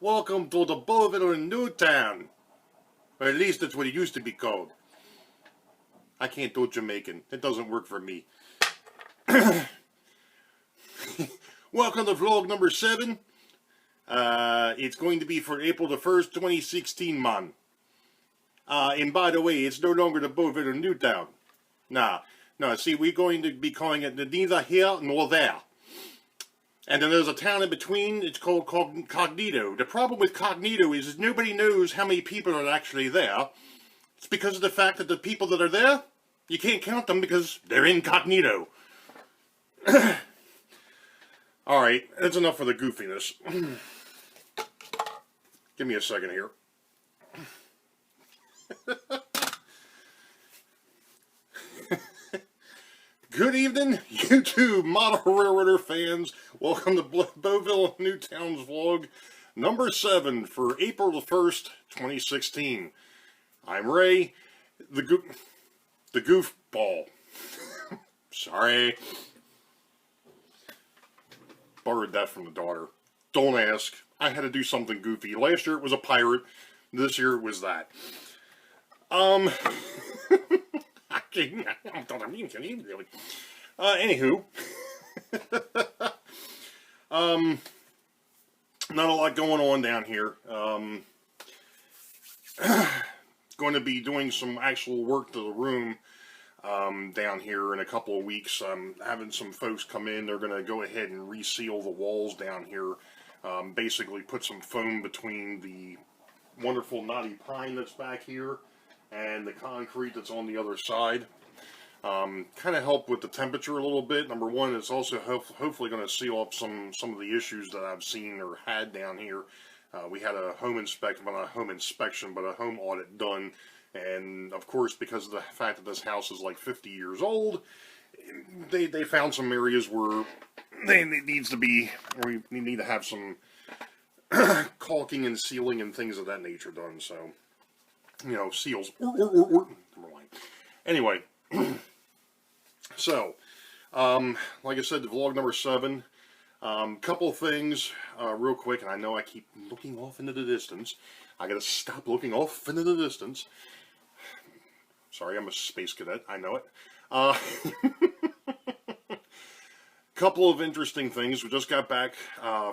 Welcome to the Boeville Newtown. Or at least that's what it used to be called. I can't do Jamaican. It doesn't work for me. Welcome to vlog number 7. It's going to be for April the 1st, 2016, man. And by the way, it's no longer the Boeville Newtown. Nah. No, see, we're going to be calling it the Nietherhere Northere. And then there's a town in between, it's called Cognito. The problem with Cognito is nobody knows how many people are actually there. It's because of the fact that the people that are there, you can't count them because they're incognito. Alright, that's enough for the goofiness. Give me a second here. Good evening, YouTube model railroader fans. Welcome to Boeville Newtown's vlog number 7 for April the 1st, 2016. I'm Ray, the goofball. Sorry. Borrowed that from the daughter. Don't ask. I had to do something goofy. Last year it was a pirate. This year it was that. Anywho, not a lot going on down here. Going to be doing some actual work to the room down here in a couple of weeks. I'm having some folks come in. They're going to go ahead and reseal the walls down here. Basically put some foam between the wonderful knotty pine that's back here and the concrete that's on the other side. Kind of help with the temperature a little bit. Number one, it's also hopefully going to seal up some of the issues that I've seen or had down here. We had a home inspection, well, not a home inspection, but a home audit done. And of course, because of the fact that this house is like 50 years old, they found some areas where it needs to be, or we need to have some caulking and sealing and things of that nature done. So, you know, seals. Anyway, so, like I said, the vlog number 7. Couple of things, real quick, and I know I keep looking off into the distance. I gotta stop looking off into the distance. Sorry, I'm a space cadet. I know it. Couple of interesting things. We just got back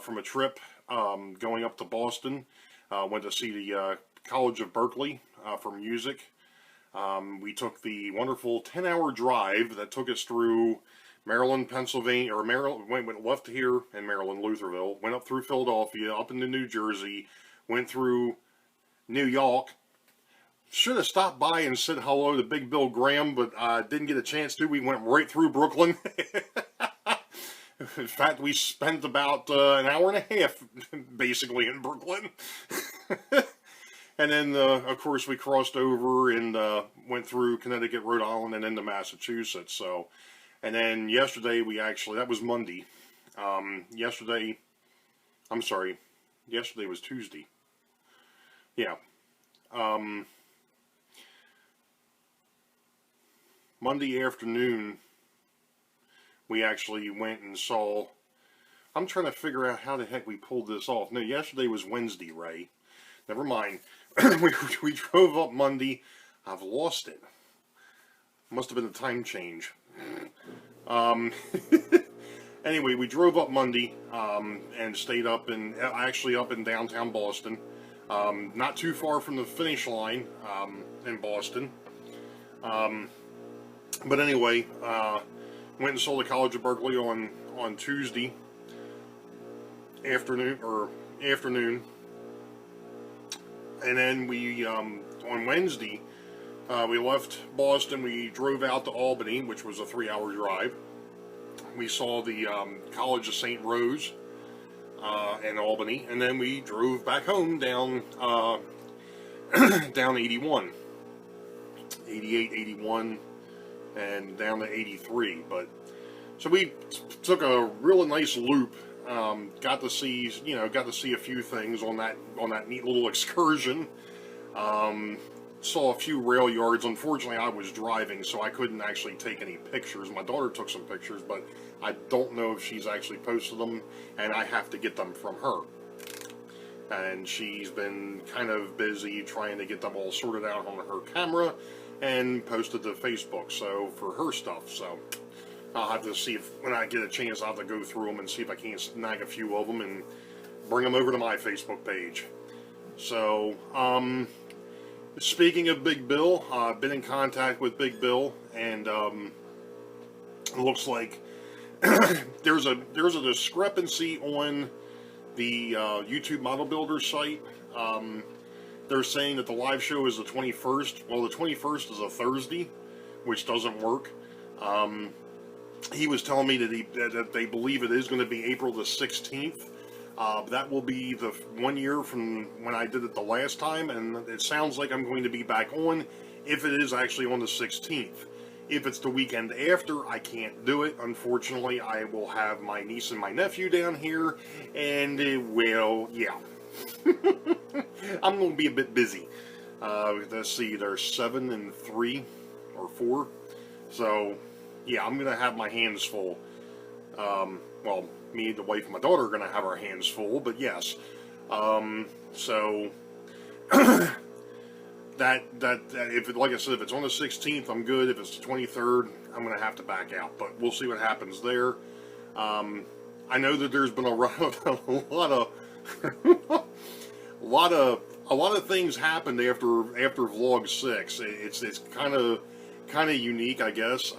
from a trip going up to Boston. Went to see the College of Berkeley for music. We took the wonderful 10-hour drive that took us through Maryland, Pennsylvania, or Maryland, went left here in Maryland, Lutherville, went up through Philadelphia, up into New Jersey, went through New York. Should have stopped by and said hello to Big Bill Graham, but didn't get a chance to. We went right through Brooklyn. In fact, we spent about an hour and a half, basically, in Brooklyn. And then, of course, we crossed over and went through Connecticut, Rhode Island, and into Massachusetts. So, and then yesterday, that was Monday. Yesterday was Tuesday. Yeah. Monday afternoon, we actually went and saw, I'm trying to figure out how the heck we pulled this off. No, yesterday was Wednesday, Ray. Never mind. we drove up Monday. I've lost it. Must have been a time change. Anyway, we drove up Monday and stayed up in downtown Boston. Not too far from the finish line in Boston. But anyway, went and saw the College of Berkeley on Tuesday afternoon. And then we, on Wednesday, we left Boston. We drove out to Albany, which was a 3-hour drive. We saw the College of St. Rose in Albany, and then we drove back home down 81, 88, 81, and down to 83. But so we took a really nice loop. Got to see a few things on that neat little excursion. Saw a few rail yards. Unfortunately, I was driving, so I couldn't actually take any pictures. My daughter took some pictures, but I don't know if she's actually posted them, and I have to get them from her. and she's been kind of busy trying to get them all sorted out on her camera and posted to Facebook, so for her stuff. So I'll have to see if, when I get a chance, I'll have to go through them and see if I can't snag a few of them and bring them over to my Facebook page. So, speaking of Big Bill, I've been in contact with Big Bill, and it looks like there's a discrepancy on the YouTube Model Builder site. They're saying that the live show is the 21st. Well, the 21st is a Thursday, which doesn't work. He was telling me that they believe it is going to be April the 16th. That will be the 1 year from when I did it the last time, and it sounds like I'm going to be back on if it is actually on the 16th. If it's the weekend after, I can't do it. Unfortunately, I will have my niece and my nephew down here, and well, yeah. I'm going to be a bit busy. Let's see, there's 7 and 3 or 4. So, yeah, I'm going to have my hands full. Well, me, the wife, and my daughter are going to have our hands full, but yes. So, that if it, like I said, if it's on the 16th, I'm good. If it's the 23rd, I'm going to have to back out, but we'll see what happens there. I know that there's been a lot of things happened after Vlog 6. It's kind of unique, I guess.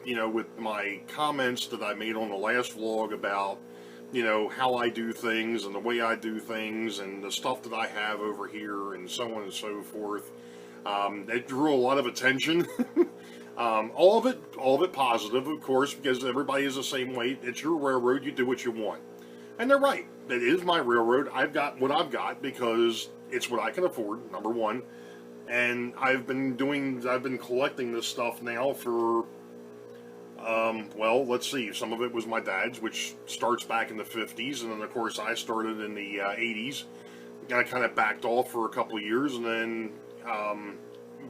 You know, with my comments that I made on the last vlog about, you know, how I do things and the way I do things and the stuff that I have over here and so on and so forth. It drew a lot of attention. All of it positive, of course, because everybody is the same way. It's your railroad, you do what you want. And they're right. It is my railroad. I've got what I've got because it's what I can afford, number one. And I've been collecting this stuff now for, well, let's see. Some of it was my dad's, which starts back in the 50s. And then, of course, I started in the 80s. I kind of backed off for a couple of years. And then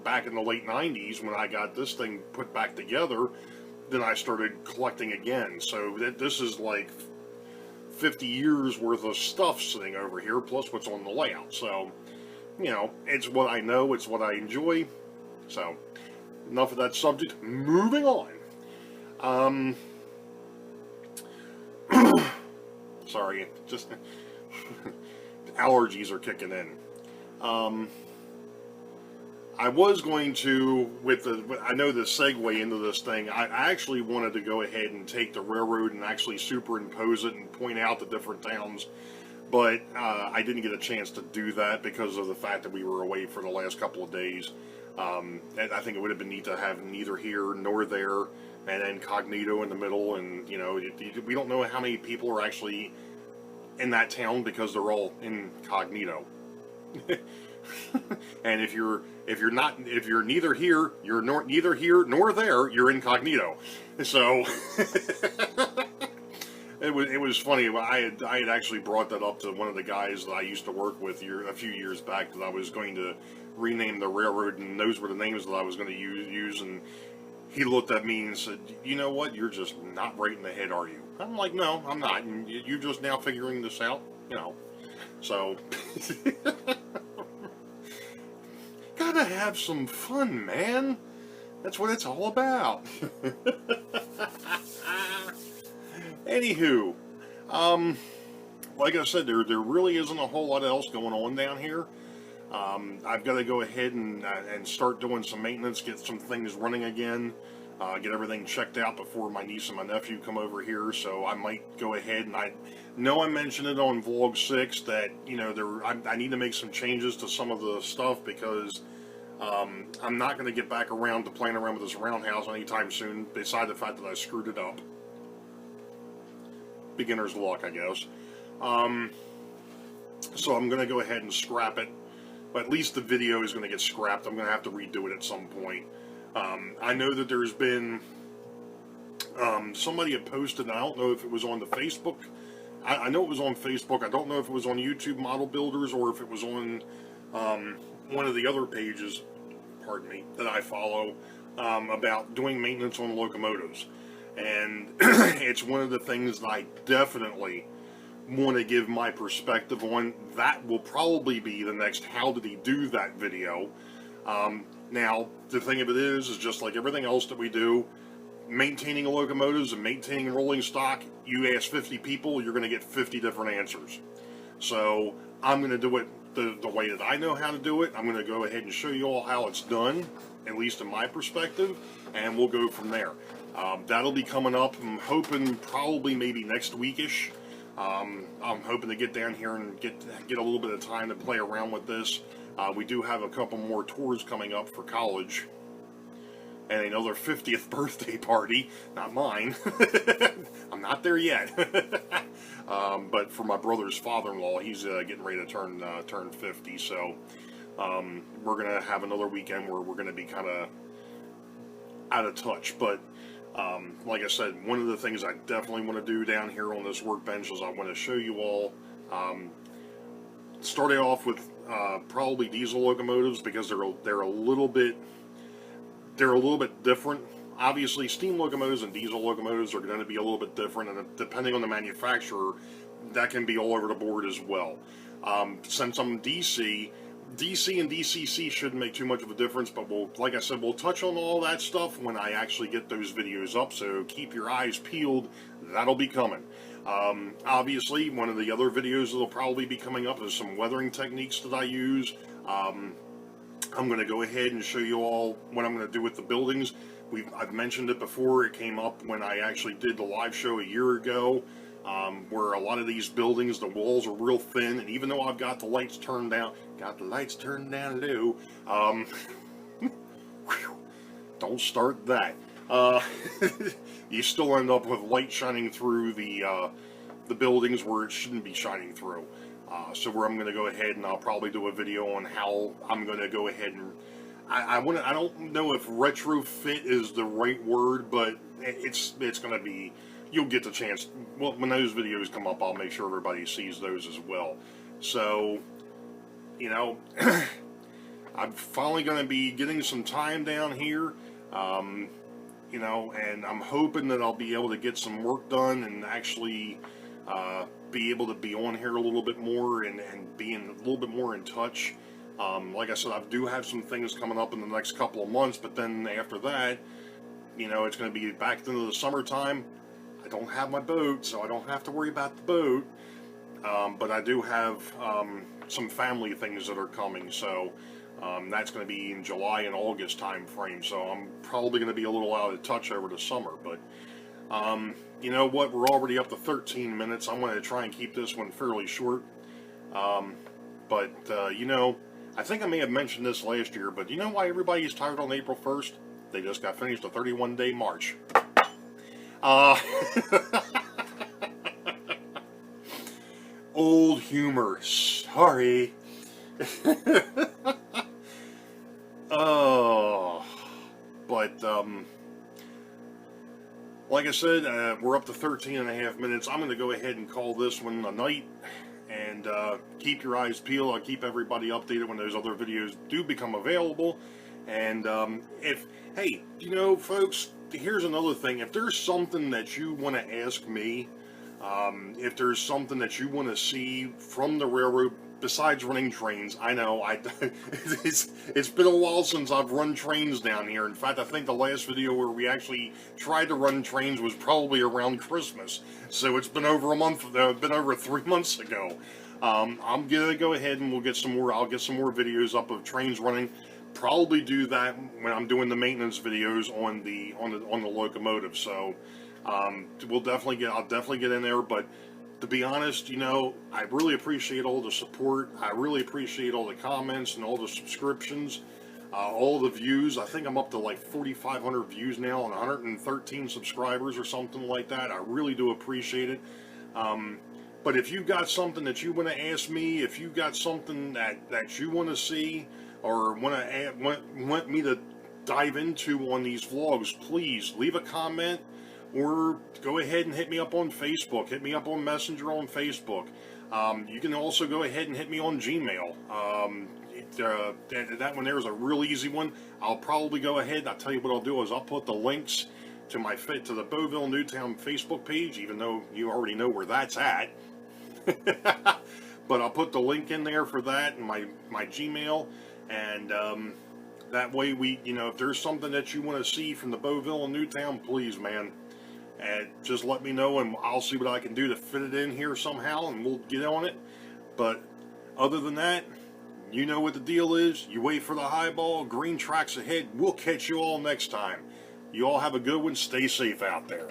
back in the late 90s, when I got this thing put back together, then I started collecting again. So this is like 50 years worth of stuff sitting over here, plus what's on the layout. So, you know, it's what I know, it's what I enjoy. So, enough of that subject. Moving on. Sorry, just allergies are kicking in. I was going to, I know the segue into this thing, I actually wanted to go ahead and take the railroad and actually superimpose it and point out the different towns, but I didn't get a chance to do that because of the fact that we were away for the last couple of days. And I think it would have been neat to have Nietherhere Northere and Incognito in the middle, and, you know, we don't know how many people are actually in that town because they're all incognito. And if you're neither here, you're neither here nor there, you're incognito. So it was funny. I had actually brought that up to one of the guys that I used to work with a few years back, that I was going to rename the railroad, and those were the names that I was going to use. And he looked at me and said, "You know what? You're just not right in the head, are you?" I'm like, "No, I'm not. And you're just now figuring this out, you know." So. Gotta have some fun, man. That's what it's all about. Anywho, like I said, there really isn't a whole lot else going on down here. I've got to go ahead and start doing some maintenance, get some things running again, get everything checked out before my niece and my nephew come over here. So I might go ahead, and I know I mentioned it on Vlog 6 that, you know, I need to make some changes to some of the stuff because I'm not going to get back around to playing around with this roundhouse anytime soon, beside the fact that I screwed it up. Beginner's luck, I guess. So I'm going to go ahead and scrap it. But at least the video is going to get scrapped. I'm going to have to redo it at some point. I know that there's been somebody had posted, I don't know if it was on the Facebook. I know it was on Facebook. I don't know if it was on YouTube Model Builders or if it was on one of the other pages, pardon me, that I follow, about doing maintenance on locomotives. And it's one of the things that I definitely want to give my perspective on, that will probably be the next how did he do that video. Now, the thing of it is just like everything else that we do, maintaining locomotives and maintaining rolling stock, you ask 50 people, you're going to get 50 different answers. So I'm going to do it the way that I know how to do it. I'm going to go ahead and show you all how it's done, at least in my perspective, and we'll go from there. That'll be coming up, I'm hoping probably maybe next weekish. I'm hoping to get down here and get a little bit of time to play around with this. We do have a couple more tours coming up for college, and another 50th birthday party, not mine. I'm not there yet. But for my brother's father-in-law, he's getting ready to turn 50, so we're going to have another weekend where we're going to be kind of out of touch. But like I said, one of the things I definitely want to do down here on this workbench is I want to show you all, starting off with probably diesel locomotives, because they're a little bit different. Obviously, steam locomotives and diesel locomotives are going to be a little bit different, and depending on the manufacturer, that can be all over the board as well. Since I'm DC and DCC shouldn't make too much of a difference, but like I said, we'll touch on all that stuff when I actually get those videos up, so keep your eyes peeled. That'll be coming. Obviously, one of the other videos that'll probably be coming up is some weathering techniques that I use. I'm going to go ahead and show you all what I'm going to do with the buildings. I've mentioned it before. It came up when I actually did the live show a year ago, where a lot of these buildings, the walls are real thin, and even though I've got the lights turned down, low, don't start that. You still end up with light shining through the buildings where it shouldn't be shining through. So where I'm going to go ahead and I'll probably do a video on how I'm going to go ahead and I don't know if retrofit is the right word, but it's going to be, you'll get the chance. Well, when those videos come up, I'll make sure everybody sees those as well. So, you know, I'm finally going to be getting some time down here, you know, and I'm hoping that I'll be able to get some work done and actually be able to be on here a little bit more and being a little bit more in touch. Like I said, I do have some things coming up in the next couple of months, but then after that, you know, it's going to be back into the summertime. I don't have my boat, so I don't have to worry about the boat, but I do have some family things that are coming, so that's going to be in July and August time frame, so I'm probably going to be a little out of touch over the summer. But you know what, we're already up to 13 minutes. I'm going to try and keep this one fairly short, but you know, I think I may have mentioned this last year, but you know why everybody's tired on April 1st? They just got finished a 31-day march. Old humor, sorry. Oh, but like I said, we're up to 13 and a half minutes. I'm going to go ahead and call this one a night, and keep your eyes peeled. I'll keep everybody updated when those other videos do become available. And hey, you know, folks, here's another thing. If there's something that you want to ask me, if there's something that you want to see from the railroad besides running trains, I know it's been a while since I've run trains down here. In fact, I think the last video where we actually tried to run trains was probably around Christmas. So it's been over a month, been over 3 months ago. I'm gonna go ahead and we'll get some more. I'll get some more videos up of trains running. Probably do that when I'm doing the maintenance videos on the locomotive. So I'll definitely get in there. But to be honest, you know, I really appreciate all the support. I really appreciate all the comments and all the subscriptions, all the views. I think I'm up to like 4,500 views now and 113 subscribers or something like that. I really do appreciate it. But if you got something that you want to ask me, if you got something that you want to see or want me to dive into on these vlogs, please leave a comment or go ahead and hit me up on Facebook. Hit me up on Messenger on Facebook. You can also go ahead and hit me on Gmail. That one there is a real easy one. I'll probably go ahead. I'll tell you what I'll do is I'll put the links to the Boeville Newtown Facebook page, even though you already know where that's at. But I'll put the link in there for that and my Gmail, and that way we, you know, if there's something that you want to see from the Boeville Newtown, please, man, and just let me know, and I'll see what I can do to fit it in here somehow, and we'll get on it. But other than that, you know what the deal is. You wait for the highball, green tracks ahead. We'll catch you all next time. You all have a good one. Stay safe out there.